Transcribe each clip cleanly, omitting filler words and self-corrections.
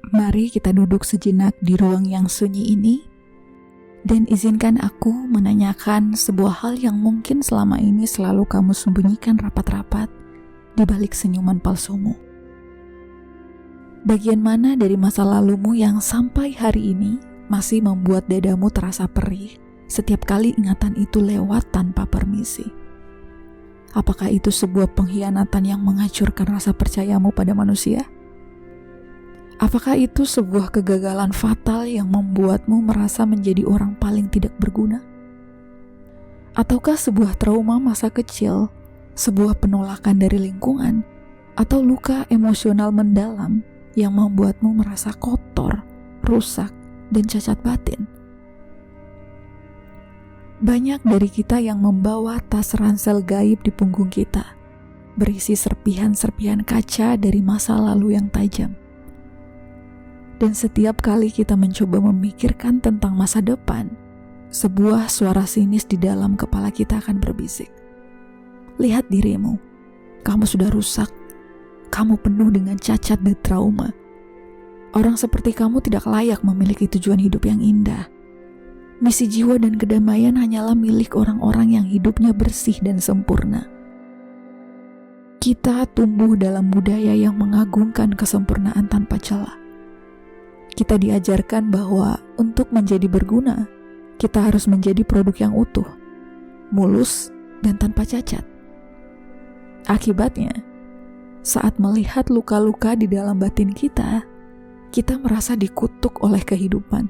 Mari kita duduk sejenak di ruang yang sunyi ini, dan izinkan aku menanyakan sebuah hal yang mungkin selama ini selalu kamu sembunyikan rapat-rapat di balik senyuman palsumu. Bagian mana dari masa lalumu yang sampai hari ini masih membuat dadamu terasa perih setiap kali ingatan itu lewat tanpa permisi? Apakah itu sebuah pengkhianatan yang menghancurkan rasa percayamu pada manusia? Apakah itu sebuah kegagalan fatal yang membuatmu merasa menjadi orang paling tidak berguna? Ataukah sebuah trauma masa kecil, sebuah penolakan dari lingkungan, atau luka emosional mendalam yang membuatmu merasa kotor, rusak, dan cacat batin? Banyak dari kita yang membawa tas ransel gaib di punggung kita, berisi serpihan-serpihan kaca dari masa lalu yang tajam. Dan setiap kali kita mencoba memikirkan tentang masa depan, sebuah suara sinis di dalam kepala kita akan berbisik. Lihat dirimu, kamu sudah rusak, kamu penuh dengan cacat dan trauma. Orang seperti kamu tidak layak memiliki tujuan hidup yang indah. Misi jiwa dan kedamaian hanyalah milik orang-orang yang hidupnya bersih dan sempurna. Kita tumbuh dalam budaya yang mengagungkan kesempurnaan tanpa celah. Kita diajarkan bahwa untuk menjadi berguna, kita harus menjadi produk yang utuh, mulus, dan tanpa cacat. Akibatnya, saat melihat luka-luka di dalam batin kita merasa dikutuk oleh kehidupan.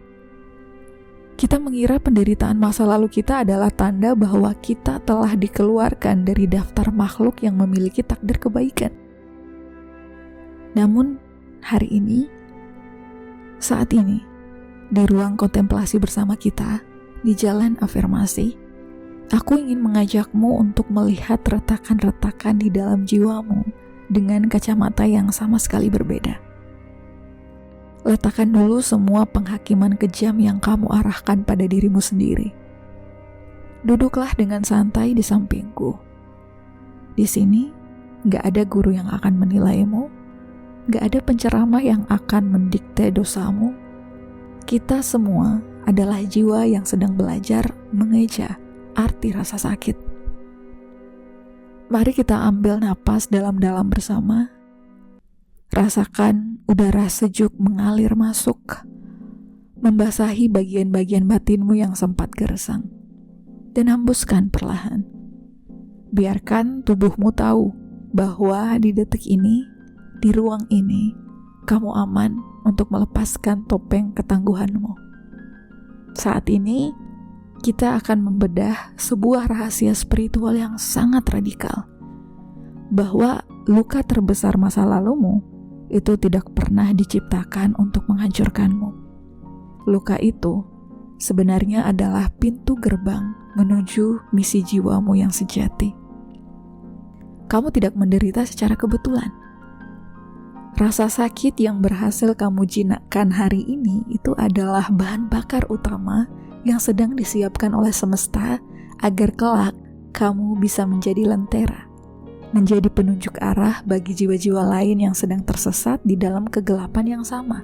Kita mengira penderitaan masa lalu kita adalah tanda bahwa kita telah dikeluarkan dari daftar makhluk yang memiliki takdir kebaikan. Namun, hari ini, saat ini, di ruang kontemplasi bersama kita, di jalan afirmasi, aku ingin mengajakmu untuk melihat retakan-retakan di dalam jiwamu dengan kacamata yang sama sekali berbeda. Letakkan dulu semua penghakiman kejam yang kamu arahkan pada dirimu sendiri. Duduklah dengan santai di sampingku. Di sini, gak ada guru yang akan menilaimu, gak ada penceramah yang akan mendikte dosamu. Kita semua adalah jiwa yang sedang belajar mengeja arti rasa sakit. Mari kita ambil napas dalam-dalam bersama. Rasakan udara sejuk mengalir masuk, membasahi bagian-bagian batinmu yang sempat gersang, dan hembuskan perlahan. Biarkan tubuhmu tahu bahwa di detik ini, di ruang ini, kamu aman untuk melepaskan topeng ketangguhanmu. Saat ini, kita akan membedah sebuah rahasia spiritual yang sangat radikal, bahwa luka terbesar masa lalumu itu tidak pernah diciptakan untuk menghancurkanmu. Luka itu sebenarnya adalah pintu gerbang menuju misi jiwamu yang sejati. Kamu tidak menderita secara kebetulan. Rasa sakit yang berhasil kamu jinakkan hari ini itu adalah bahan bakar utama yang sedang disiapkan oleh semesta agar kelak kamu bisa menjadi lentera, menjadi penunjuk arah bagi jiwa-jiwa lain yang sedang tersesat di dalam kegelapan yang sama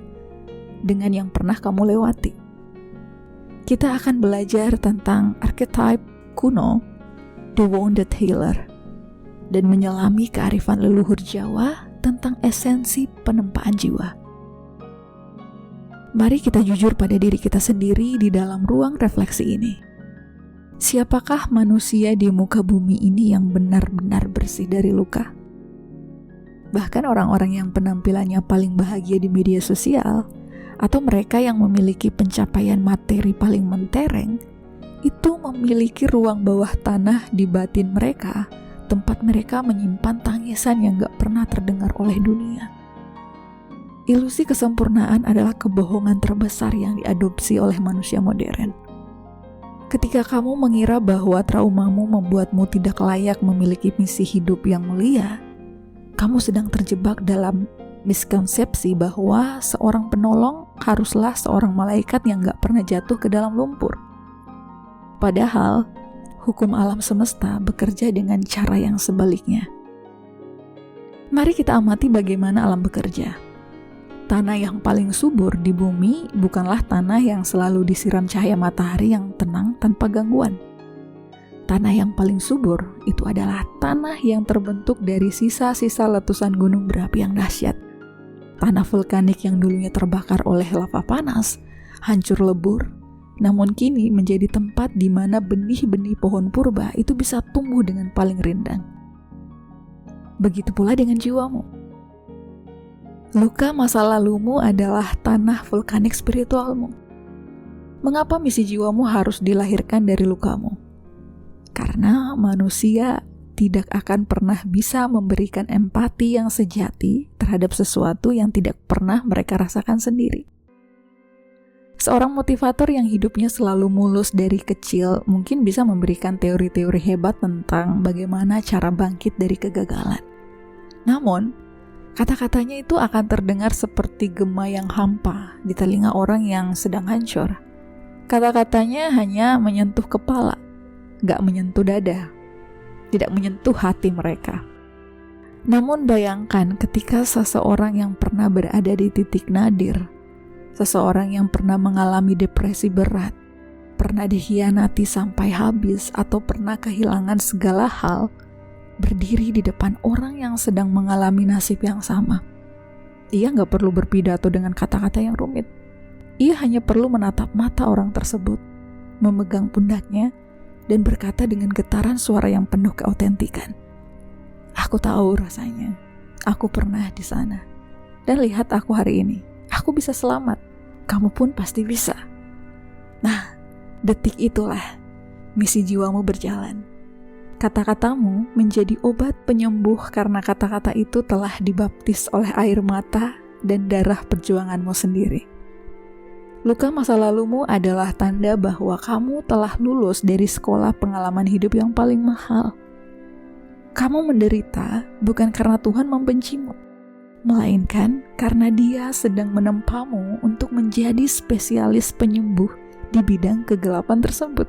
dengan yang pernah kamu lewati. Kita akan belajar tentang archetype kuno, The Wounded Healer, dan menyelami kearifan leluhur Jawa tentang esensi penempaan jiwa. Mari kita jujur pada diri kita sendiri di dalam ruang refleksi ini. Siapakah manusia di muka bumi ini yang benar-benar bersih dari luka? Bahkan orang-orang yang penampilannya paling bahagia di media sosial, atau mereka yang memiliki pencapaian materi paling mentereng, itu memiliki ruang bawah tanah di batin mereka, tempat mereka menyimpan tangisan yang gak pernah terdengar oleh dunia. Ilusi kesempurnaan adalah kebohongan terbesar yang diadopsi oleh manusia modern. Ketika kamu mengira bahwa traumamu membuatmu tidak layak memiliki misi hidup yang mulia, kamu sedang terjebak dalam miskonsepsi bahwa seorang penolong haruslah seorang malaikat yang gak pernah jatuh ke dalam lumpur. Padahal, hukum alam semesta bekerja dengan cara yang sebaliknya. Mari kita amati bagaimana alam bekerja. Tanah yang paling subur di bumi bukanlah tanah yang selalu disiram cahaya matahari yang tenang tanpa gangguan. Tanah yang paling subur itu adalah tanah yang terbentuk dari sisa-sisa letusan gunung berapi yang dahsyat. Tanah vulkanik yang dulunya terbakar oleh lava panas, hancur lebur, namun kini menjadi tempat di mana benih-benih pohon purba itu bisa tumbuh dengan paling rindang. Begitu pula dengan jiwamu. Luka masa lalumu adalah tanah vulkanik spiritualmu. Mengapa misi jiwamu harus dilahirkan dari lukamu? Karena manusia tidak akan pernah bisa memberikan empati yang sejati terhadap sesuatu yang tidak pernah mereka rasakan sendiri. Seorang motivator yang hidupnya selalu mulus dari kecil mungkin bisa memberikan teori-teori hebat tentang bagaimana cara bangkit dari kegagalan. Namun, kata-katanya itu akan terdengar seperti gema yang hampa di telinga orang yang sedang hancur. Kata-katanya hanya menyentuh kepala, gak menyentuh dada, tidak menyentuh hati mereka. Namun bayangkan ketika seseorang yang pernah berada di titik nadir, seseorang yang pernah mengalami depresi berat, pernah dikhianati sampai habis, atau pernah kehilangan segala hal, berdiri di depan orang yang sedang mengalami nasib yang sama. Ia gak perlu berpidato dengan kata-kata yang rumit. Ia hanya perlu menatap mata orang tersebut, memegang pundaknya, dan berkata dengan getaran suara yang penuh keautentikan, "Aku tahu rasanya. Aku pernah di sana. Dan lihat aku hari ini. Aku bisa selamat. Kamu pun pasti bisa." Nah, detik itulah misi jiwamu berjalan. Kata-katamu menjadi obat penyembuh karena kata-kata itu telah dibaptis oleh air mata dan darah perjuanganmu sendiri. Luka masa lalumu adalah tanda bahwa kamu telah lulus dari sekolah pengalaman hidup yang paling mahal. Kamu menderita bukan karena Tuhan membencimu, melainkan karena Dia sedang menempamu untuk menjadi spesialis penyembuh di bidang kegelapan tersebut.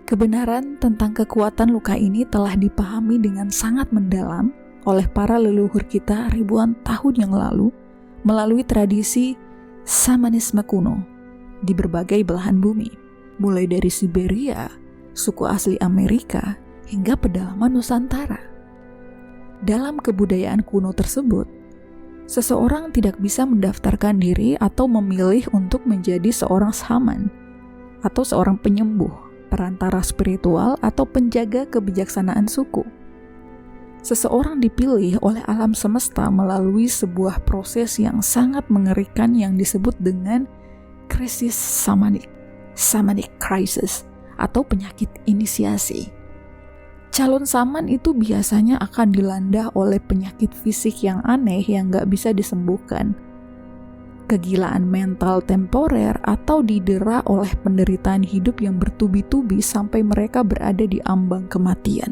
Kebenaran tentang kekuatan luka ini telah dipahami dengan sangat mendalam oleh para leluhur kita ribuan tahun yang lalu melalui tradisi Shamanisme kuno di berbagai belahan bumi, mulai dari Siberia, suku asli Amerika, hingga pedalaman Nusantara. Dalam kebudayaan kuno tersebut, seseorang tidak bisa mendaftarkan diri atau memilih untuk menjadi seorang shaman atau seorang penyembuh, perantara spiritual, atau penjaga kebijaksanaan suku. Seseorang dipilih oleh alam semesta melalui sebuah proses yang sangat mengerikan yang disebut dengan krisis shamanic crisis, atau penyakit inisiasi. Calon shaman itu biasanya akan dilanda oleh penyakit fisik yang aneh yang gak bisa disembuhkan, kegilaan mental temporer, atau didera oleh penderitaan hidup yang bertubi-tubi sampai mereka berada di ambang kematian.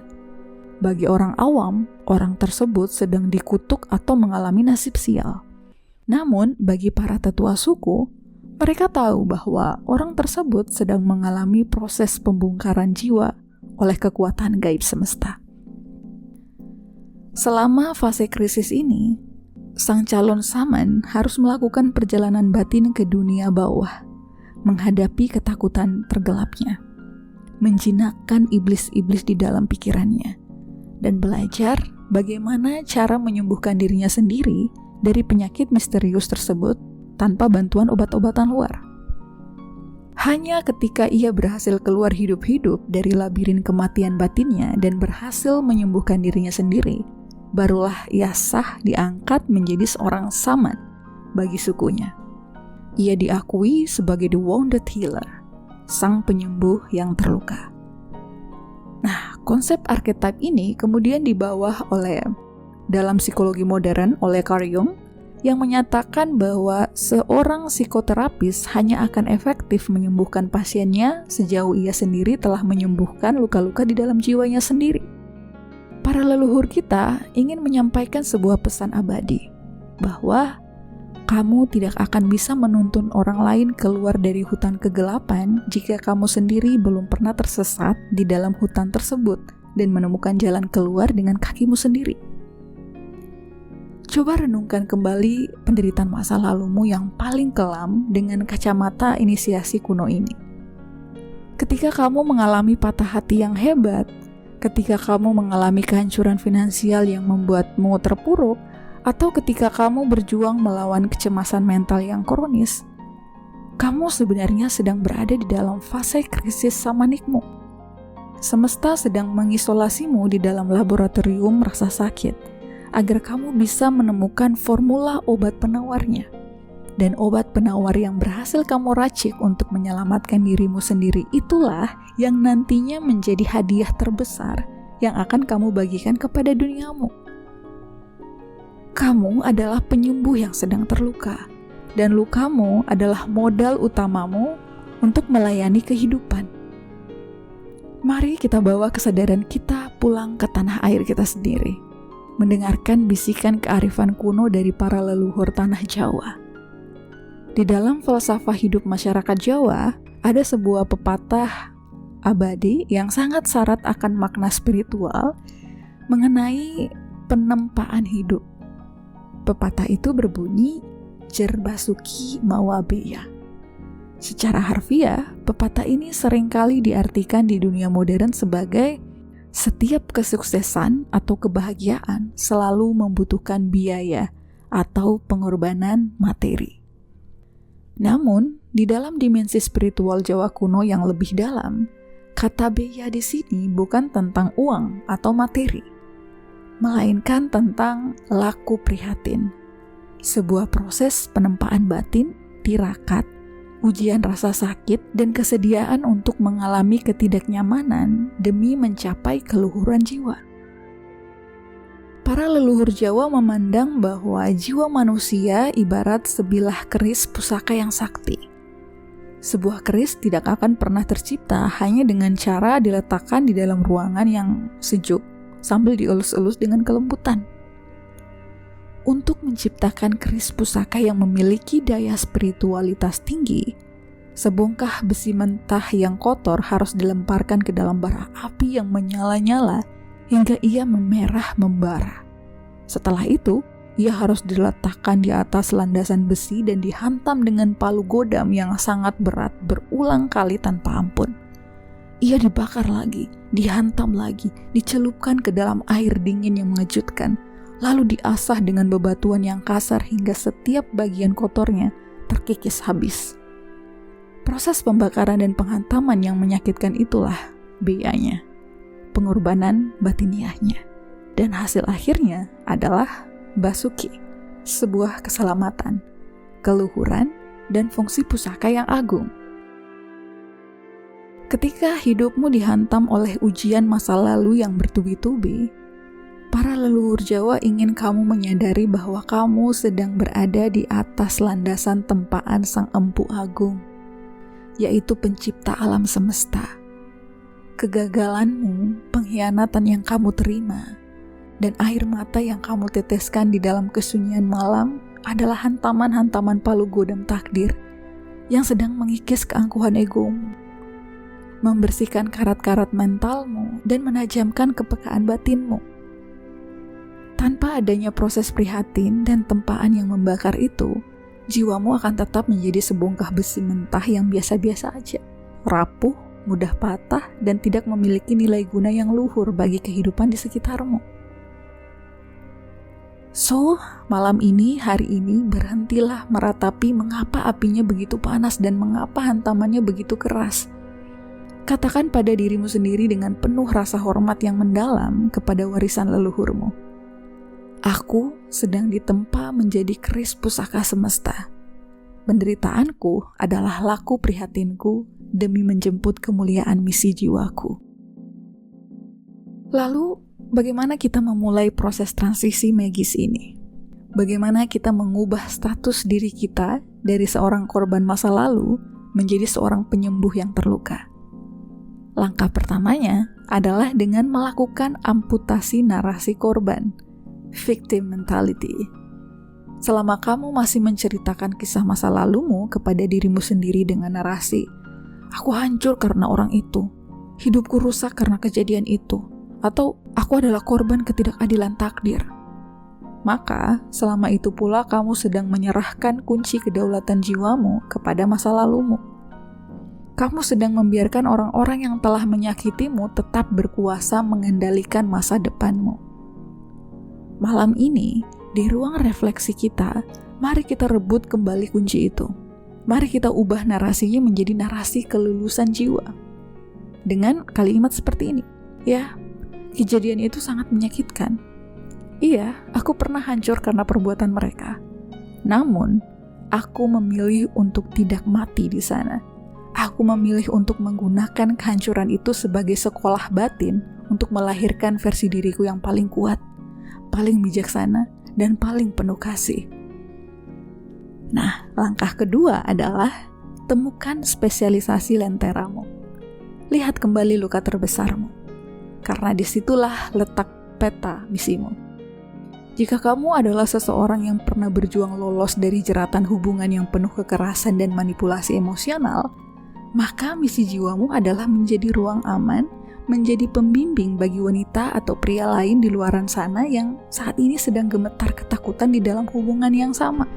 Bagi orang awam, orang tersebut sedang dikutuk atau mengalami nasib sial. Namun, bagi para tetua suku, mereka tahu bahwa orang tersebut sedang mengalami proses pembongkaran jiwa oleh kekuatan gaib semesta. Selama fase krisis ini, sang calon shaman harus melakukan perjalanan batin ke dunia bawah, menghadapi ketakutan tergelapnya, menjinakkan iblis-iblis di dalam pikirannya, dan belajar bagaimana cara menyembuhkan dirinya sendiri dari penyakit misterius tersebut tanpa bantuan obat-obatan luar. Hanya ketika ia berhasil keluar hidup-hidup dari labirin kematian batinnya dan berhasil menyembuhkan dirinya sendiri, barulah ia sah diangkat menjadi seorang shaman bagi sukunya. Ia diakui sebagai the wounded healer, sang penyembuh yang terluka. Nah, konsep archetype ini kemudian dibawa dalam psikologi modern oleh Carl Jung, yang menyatakan bahwa seorang psikoterapis hanya akan efektif menyembuhkan pasiennya sejauh ia sendiri telah menyembuhkan luka-luka di dalam jiwanya sendiri. Para leluhur kita ingin menyampaikan sebuah pesan abadi, bahwa kamu tidak akan bisa menuntun orang lain keluar dari hutan kegelapan jika kamu sendiri belum pernah tersesat di dalam hutan tersebut dan menemukan jalan keluar dengan kakimu sendiri. Coba renungkan kembali penderitaan masa lalumu yang paling kelam dengan kacamata inisiasi kuno ini. Ketika kamu mengalami patah hati yang hebat, ketika kamu mengalami kehancuran finansial yang membuatmu terpuruk, atau ketika kamu berjuang melawan kecemasan mental yang kronis, kamu sebenarnya sedang berada di dalam fase krisis samanikmu. Semesta sedang mengisolasimu di dalam laboratorium rasa sakit, agar kamu bisa menemukan formula obat penawarnya. Dan obat penawar yang berhasil kamu racik untuk menyelamatkan dirimu sendiri itulah yang nantinya menjadi hadiah terbesar yang akan kamu bagikan kepada duniamu. Kamu adalah penyembuh yang sedang terluka, dan lukamu adalah modal utamamu untuk melayani kehidupan. Mari kita bawa kesadaran kita pulang ke tanah air kita sendiri, mendengarkan bisikan kearifan kuno dari para leluhur tanah Jawa. Di dalam falsafah hidup masyarakat Jawa, ada sebuah pepatah abadi yang sangat syarat akan makna spiritual mengenai penempaan hidup. Pepatah itu berbunyi, Jer Basuki Mawa Beya. Secara harfiah, pepatah ini seringkali diartikan di dunia modern sebagai setiap kesuksesan atau kebahagiaan selalu membutuhkan biaya atau pengorbanan materi. Namun, di dalam dimensi spiritual Jawa kuno yang lebih dalam, kata beya di sini bukan tentang uang atau materi, melainkan tentang laku prihatin, sebuah proses penempaan batin, tirakat, ujian rasa sakit, dan kesediaan untuk mengalami ketidaknyamanan demi mencapai keluhuran jiwa. Para leluhur Jawa memandang bahwa jiwa manusia ibarat sebilah keris pusaka yang sakti. Sebuah keris tidak akan pernah tercipta hanya dengan cara diletakkan di dalam ruangan yang sejuk sambil dielus-elus dengan kelembutan. Untuk menciptakan keris pusaka yang memiliki daya spiritualitas tinggi, sebongkah besi mentah yang kotor harus dilemparkan ke dalam bara api yang menyala-nyala hingga ia memerah membara. Setelah itu, ia harus diletakkan di atas landasan besi dan dihantam dengan palu godam yang sangat berat berulang kali tanpa ampun. Ia dibakar lagi, dihantam lagi, dicelupkan ke dalam air dingin yang mengejutkan, lalu diasah dengan bebatuan yang kasar hingga setiap bagian kotornya terkikis habis. Proses pembakaran dan penghantaman yang menyakitkan itulah beyanya, pengorbanan batiniahnya. Dan hasil akhirnya adalah basuki, sebuah keselamatan, keluhuran, dan fungsi pusaka yang agung. Ketika hidupmu dihantam oleh ujian masa lalu yang bertubi-tubi, para leluhur Jawa ingin kamu menyadari bahwa kamu sedang berada di atas landasan tempaan Sang Empu Agung, yaitu pencipta alam semesta. Kegagalanmu, pengkhianatan yang kamu terima, dan air mata yang kamu teteskan di dalam kesunyian malam adalah hantaman-hantaman palu godam takdir yang sedang mengikis keangkuhan egomu, membersihkan karat-karat mentalmu, dan menajamkan kepekaan batinmu. Tanpa adanya proses prihatin dan tempaan yang membakar itu, jiwamu akan tetap menjadi sebongkah besi mentah yang biasa-biasa aja, rapuh, mudah patah, dan tidak memiliki nilai guna yang luhur bagi kehidupan di sekitarmu. So, malam ini, hari ini, berhentilah meratapi mengapa apinya begitu panas dan mengapa hantamannya begitu keras. Katakan pada dirimu sendiri dengan penuh rasa hormat yang mendalam kepada warisan leluhurmu. Aku sedang ditempa menjadi keris pusaka semesta. Penderitaanku adalah laku prihatinku demi menjemput kemuliaan misi jiwaku. Lalu, bagaimana kita memulai proses transisi magis ini? Bagaimana kita mengubah status diri kita dari seorang korban masa lalu menjadi seorang penyembuh yang terluka? Langkah pertamanya adalah dengan melakukan amputasi narasi korban, victim mentality. Selama kamu masih menceritakan kisah masa lalumu kepada dirimu sendiri dengan narasi, aku hancur karena orang itu, hidupku rusak karena kejadian itu, atau aku adalah korban ketidakadilan takdir, Maka selama itu pula kamu sedang menyerahkan kunci kedaulatan jiwamu kepada masa lalumu. Kamu sedang membiarkan orang-orang yang telah menyakitimu tetap berkuasa mengendalikan masa depanmu. Malam ini, di ruang refleksi kita, mari kita rebut kembali kunci itu. Mari kita ubah narasinya menjadi narasi kelulusan jiwa. Dengan kalimat seperti ini, ya, kejadian itu sangat menyakitkan. Iya, aku pernah hancur karena perbuatan mereka. Namun, aku memilih untuk tidak mati di sana. Aku memilih untuk menggunakan kehancuran itu sebagai sekolah batin untuk melahirkan versi diriku yang paling kuat, paling bijaksana, dan paling penuh kasih. Nah, langkah kedua adalah temukan spesialisasi lenteramu. Lihat kembali luka terbesarmu, karena disitulah letak peta misimu. Jika kamu adalah seseorang yang pernah berjuang lolos dari jeratan hubungan yang penuh kekerasan dan manipulasi emosional, maka misi jiwamu adalah menjadi ruang aman, menjadi pembimbing bagi wanita atau pria lain di luaran sana yang saat ini sedang gemetar ketakutan di dalam hubungan yang sama.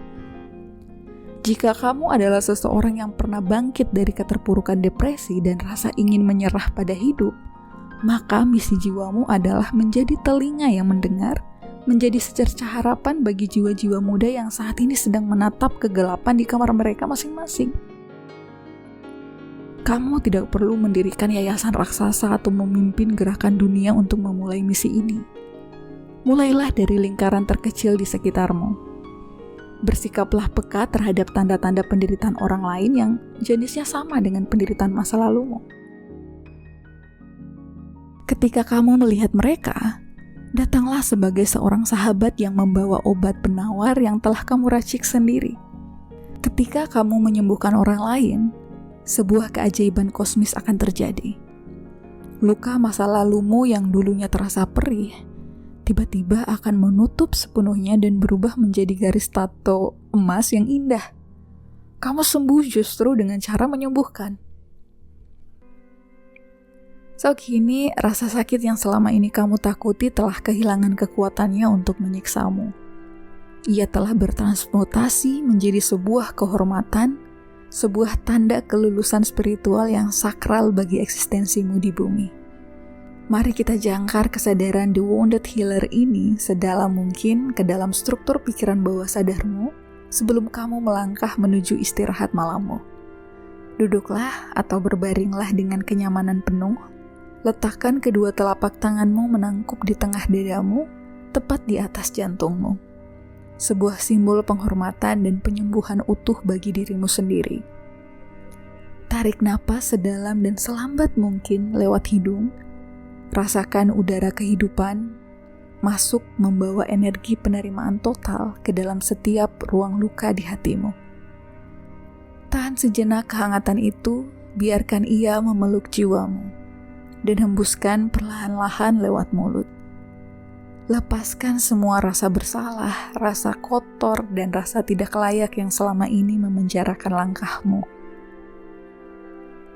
Jika kamu adalah seseorang yang pernah bangkit dari keterpurukan depresi dan rasa ingin menyerah pada hidup, maka misi jiwamu adalah menjadi telinga yang mendengar, menjadi secercah harapan bagi jiwa-jiwa muda yang saat ini sedang menatap kegelapan di kamar mereka masing-masing. Kamu tidak perlu mendirikan yayasan raksasa atau memimpin gerakan dunia untuk memulai misi ini. Mulailah dari lingkaran terkecil di sekitarmu. Bersikaplah peka terhadap tanda-tanda penderitaan orang lain yang jenisnya sama dengan penderitaan masa lalumu. Ketika kamu melihat mereka, datanglah sebagai seorang sahabat yang membawa obat penawar yang telah kamu racik sendiri. Ketika kamu menyembuhkan orang lain, sebuah keajaiban kosmis akan terjadi. Luka masa lalumu yang dulunya terasa perih, tiba-tiba akan menutup sepenuhnya dan berubah menjadi garis tato emas yang indah. Kamu sembuh justru dengan cara menyembuhkan. Kini rasa sakit yang selama ini kamu takuti telah kehilangan kekuatannya untuk menyiksamu. Ia telah bertransmutasi menjadi sebuah kehormatan, sebuah tanda kelulusan spiritual yang sakral bagi eksistensimu di bumi. Mari kita jangkar kesadaran The Wounded Healer ini sedalam mungkin ke dalam struktur pikiran bawah sadarmu sebelum kamu melangkah menuju istirahat malammu. Duduklah atau berbaringlah dengan kenyamanan penuh. Letakkan kedua telapak tanganmu menangkup di tengah dadamu, tepat di atas jantungmu. Sebuah simbol penghormatan dan penyembuhan utuh bagi dirimu sendiri. Tarik napas sedalam dan selambat mungkin lewat hidung. Rasakan udara kehidupan masuk membawa energi penerimaan total ke dalam setiap ruang luka di hatimu. Tahan sejenak kehangatan itu, biarkan ia memeluk jiwamu. Dan hembuskan perlahan-lahan lewat mulut. Lepaskan semua rasa bersalah, rasa kotor, dan rasa tidak layak yang selama ini memenjarakan langkahmu.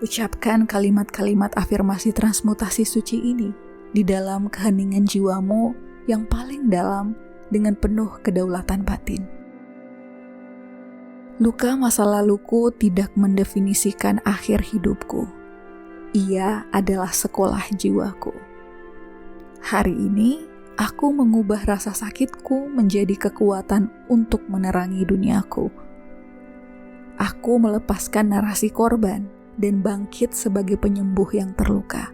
Ucapkan kalimat-kalimat afirmasi transmutasi suci ini di dalam keheningan jiwamu yang paling dalam dengan penuh kedaulatan batin. Luka masa laluku tidak mendefinisikan akhir hidupku. Ia adalah sekolah jiwaku. Hari ini, aku mengubah rasa sakitku menjadi kekuatan untuk menerangi duniaku. Aku melepaskan narasi korban dan bangkit sebagai penyembuh yang terluka.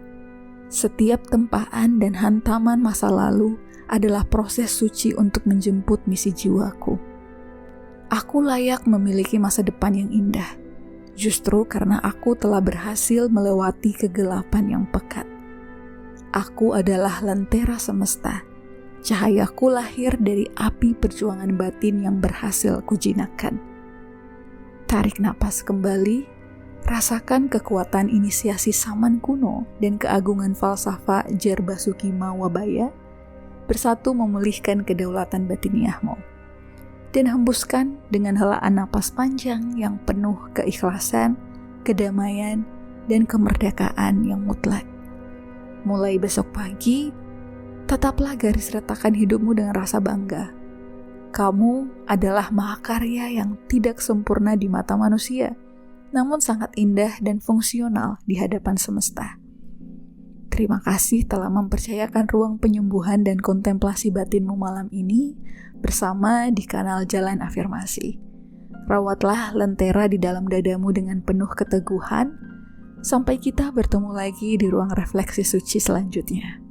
Setiap tempaan dan hantaman masa lalu adalah proses suci untuk menjemput misi jiwaku. Aku layak memiliki masa depan yang indah. Justru karena aku telah berhasil melewati kegelapan yang pekat. Aku adalah lentera semesta. Cahayaku lahir dari api perjuangan batin yang berhasil kujinakkan. Tarik napas kembali, rasakan kekuatan inisiasi Saman kuno dan keagungan falsafah Jarbasuki Mawabaya bersatu memulihkan kedaulatan batiniahmu. Dan hembuskan dengan helaan napas panjang yang penuh keikhlasan, kedamaian, dan kemerdekaan yang mutlak. Mulai besok pagi, tetaplah garis retakan hidupmu dengan rasa bangga. Kamu adalah mahakarya yang tidak sempurna di mata manusia, namun sangat indah dan fungsional di hadapan semesta. Terima kasih telah mempercayakan ruang penyembuhan dan kontemplasi batinmu malam ini bersama di kanal Jalan Afirmasi. Rawatlah lentera di dalam dadamu dengan penuh keteguhan, sampai kita bertemu lagi di ruang refleksi suci selanjutnya.